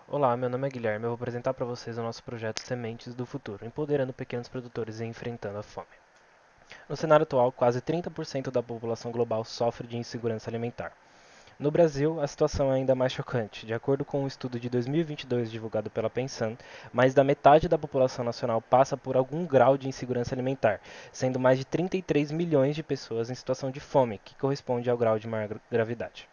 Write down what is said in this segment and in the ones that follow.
Olá, meu nome é Guilherme. Eu vou apresentar para vocês o nosso projeto Sementes do Futuro, empoderando pequenos produtores e enfrentando a fome. No cenário atual, quase 30% da população global sofre de insegurança alimentar. No Brasil, a situação é ainda mais chocante. De acordo com um estudo de 2022 divulgado pela Pensan, mais da metade da população nacional passa por algum grau de insegurança alimentar, sendo mais de 33 milhões de pessoas em situação de fome, que corresponde ao grau de maior gravidade.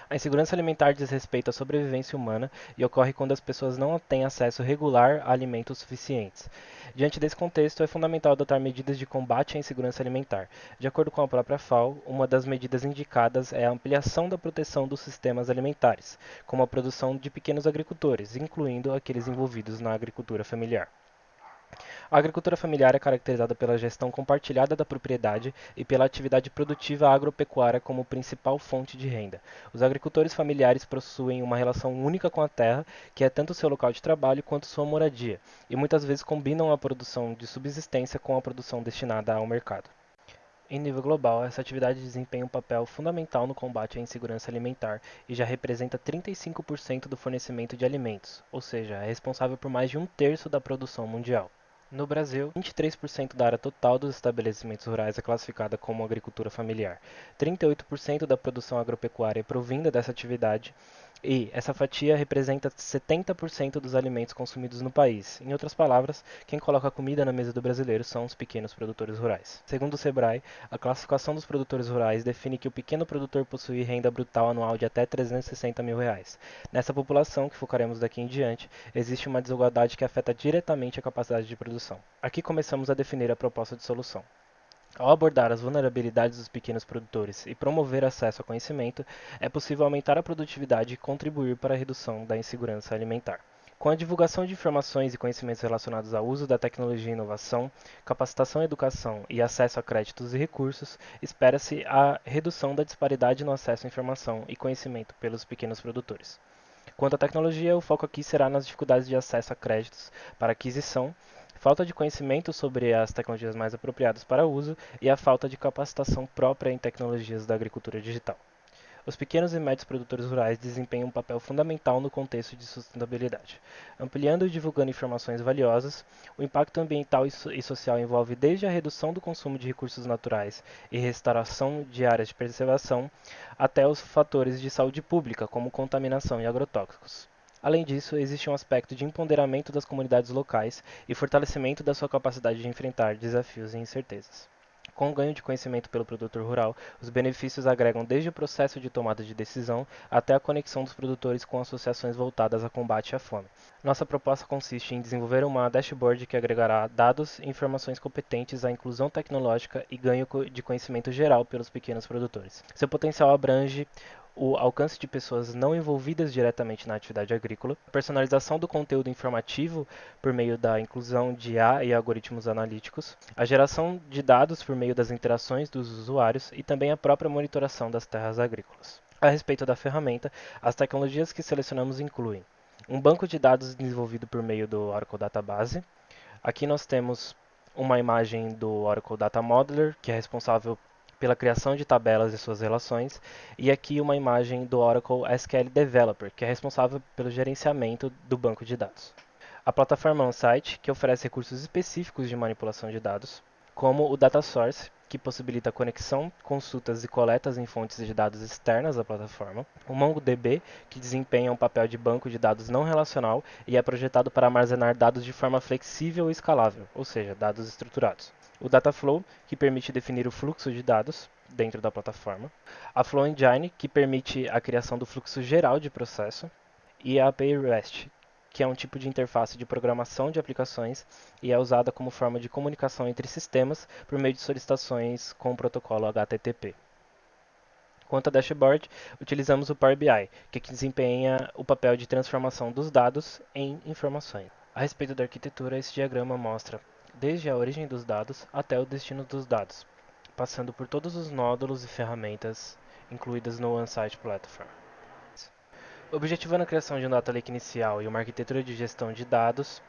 A insegurança alimentar diz respeito à sobrevivência humana e ocorre quando as pessoas não têm acesso regular a alimentos suficientes. Diante desse contexto, é fundamental adotar medidas de combate à insegurança alimentar. De acordo com a própria FAO, uma das medidas indicadas é a ampliação da proteção dos sistemas alimentares, como a produção de pequenos agricultores, incluindo aqueles envolvidos na agricultura familiar. A agricultura familiar é caracterizada pela gestão compartilhada da propriedade e pela atividade produtiva agropecuária como principal fonte de renda. Os agricultores familiares possuem uma relação única com a terra, que é tanto seu local de trabalho quanto sua moradia, e muitas vezes combinam a produção de subsistência com a produção destinada ao mercado. Em nível global, essa atividade desempenha um papel fundamental no combate à insegurança alimentar e já representa 35% do fornecimento de alimentos, ou seja, é responsável por mais de um terço da produção mundial. No Brasil, 23% da área total dos estabelecimentos rurais é classificada como agricultura familiar. 38% da produção agropecuária é provinda dessa atividade e essa fatia representa 70% dos alimentos consumidos no país. Em outras palavras, quem coloca comida na mesa do brasileiro são os pequenos produtores rurais. Segundo o Sebrae, a classificação dos produtores rurais define que o pequeno produtor possui renda brutal anual de até R$ 360 mil. Nessa população, que focaremos daqui em diante, existe uma desigualdade que afeta diretamente a capacidade de produção. Aqui começamos a definir a proposta de solução. Ao abordar as vulnerabilidades dos pequenos produtores e promover acesso ao conhecimento, é possível aumentar a produtividade e contribuir para a redução da insegurança alimentar. Com a divulgação de informações e conhecimentos relacionados ao uso da tecnologia e inovação, capacitação, educação e acesso a créditos e recursos, espera-se a redução da disparidade no acesso à informação e conhecimento pelos pequenos produtores. Quanto à tecnologia, o foco aqui será nas dificuldades de acesso a créditos para aquisição, falta de conhecimento sobre as tecnologias mais apropriadas para uso e a falta de capacitação própria em tecnologias da agricultura digital. Os pequenos e médios produtores rurais desempenham um papel fundamental no contexto de sustentabilidade. Ampliando e divulgando informações valiosas, o impacto ambiental e social envolve desde a redução do consumo de recursos naturais e restauração de áreas de preservação, até os fatores de saúde pública, como contaminação e agrotóxicos. Além disso, existe um aspecto de empoderamento das comunidades locais e fortalecimento da sua capacidade de enfrentar desafios e incertezas. Com o ganho de conhecimento pelo produtor rural, os benefícios agregam desde o processo de tomada de decisão até a conexão dos produtores com associações voltadas a combate à fome. Nossa proposta consiste em desenvolver uma dashboard que agregará dados e informações competentes à inclusão tecnológica e ganho de conhecimento geral pelos pequenos produtores. Seu potencial abrange o alcance de pessoas não envolvidas diretamente na atividade agrícola, a personalização do conteúdo informativo por meio da inclusão de IA e algoritmos analíticos, a geração de dados por meio das interações dos usuários e também a própria monitoração das terras agrícolas. A respeito da ferramenta, as tecnologias que selecionamos incluem um banco de dados desenvolvido por meio do Oracle Database. Aqui nós temos uma imagem do Oracle Data Modeler, que é responsável pela criação de tabelas e suas relações, e aqui uma imagem do Oracle SQL Developer, que é responsável pelo gerenciamento do banco de dados. A plataforma OnSite, que oferece recursos específicos de manipulação de dados, como o Data Source, que possibilita conexão, consultas e coletas em fontes de dados externas da plataforma. O MongoDB, que desempenha um papel de banco de dados não relacional e é projetado para armazenar dados de forma flexível e escalável, ou seja, dados estruturados. O Dataflow, que permite definir o fluxo de dados dentro da plataforma. A Flow Engine, que permite a criação do fluxo geral de processo. E a API REST, que é um tipo de interface de programação de aplicações e é usada como forma de comunicação entre sistemas por meio de solicitações com o protocolo HTTP. Quanto a dashboard, utilizamos o Power BI, que desempenha o papel de transformação dos dados em informações. A respeito da arquitetura, esse diagrama mostra desde a origem dos dados até o destino dos dados, passando por todos os nódulos e ferramentas incluídas no OneSite Platform. Objetivando a criação de um data lake inicial e uma arquitetura de gestão de dados,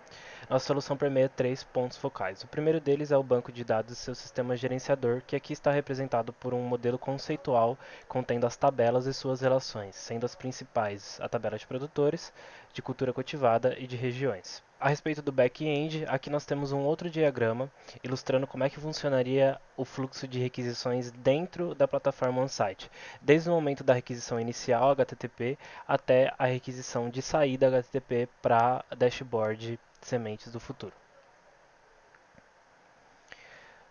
nossa solução permeia três pontos focais. O primeiro deles é o banco de dados e seu sistema gerenciador, que aqui está representado por um modelo conceitual contendo as tabelas e suas relações, sendo as principais a tabela de produtores, de cultura cultivada e de regiões. A respeito do back-end, aqui nós temos um outro diagrama ilustrando como é que funcionaria o fluxo de requisições dentro da plataforma on-site, desde o momento da requisição inicial HTTP até a requisição de saída HTTP para dashboard sementes do futuro.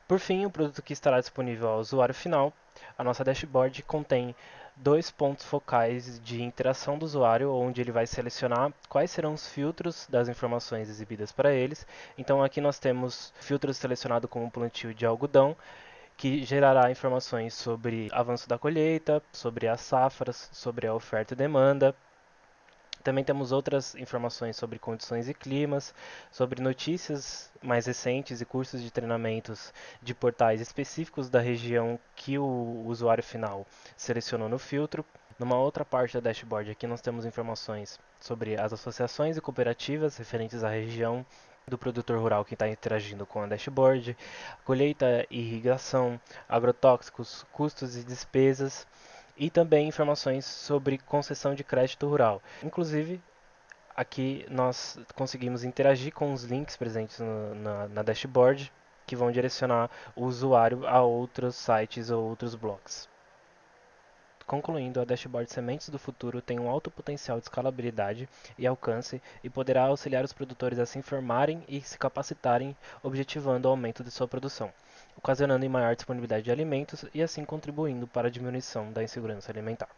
Por fim, o produto que estará disponível ao usuário final, a nossa dashboard contém dois pontos focais de interação do usuário, onde ele vai selecionar quais serão os filtros das informações exibidas para eles. Então aqui nós temos filtros selecionados com o plantio de algodão, que gerará informações sobre avanço da colheita, sobre as safras, sobre a oferta e demanda. Também temos outras informações sobre condições e climas, sobre notícias mais recentes e cursos de treinamentos de portais específicos da região que o usuário final selecionou no filtro. Numa outra parte da dashboard aqui nós temos informações sobre as associações e cooperativas referentes à região do produtor rural que está interagindo com a dashboard, colheita e irrigação, agrotóxicos, custos e despesas, e também informações sobre concessão de crédito rural. Inclusive, aqui nós conseguimos interagir com os links presentes na dashboard, que vão direcionar o usuário a outros sites ou outros blogs. Concluindo, a dashboard Sementes do Futuro tem um alto potencial de escalabilidade e alcance e poderá auxiliar os produtores a se informarem e se capacitarem, objetivando o aumento de sua produção, ocasionando em maior disponibilidade de alimentos e assim contribuindo para a diminuição da insegurança alimentar.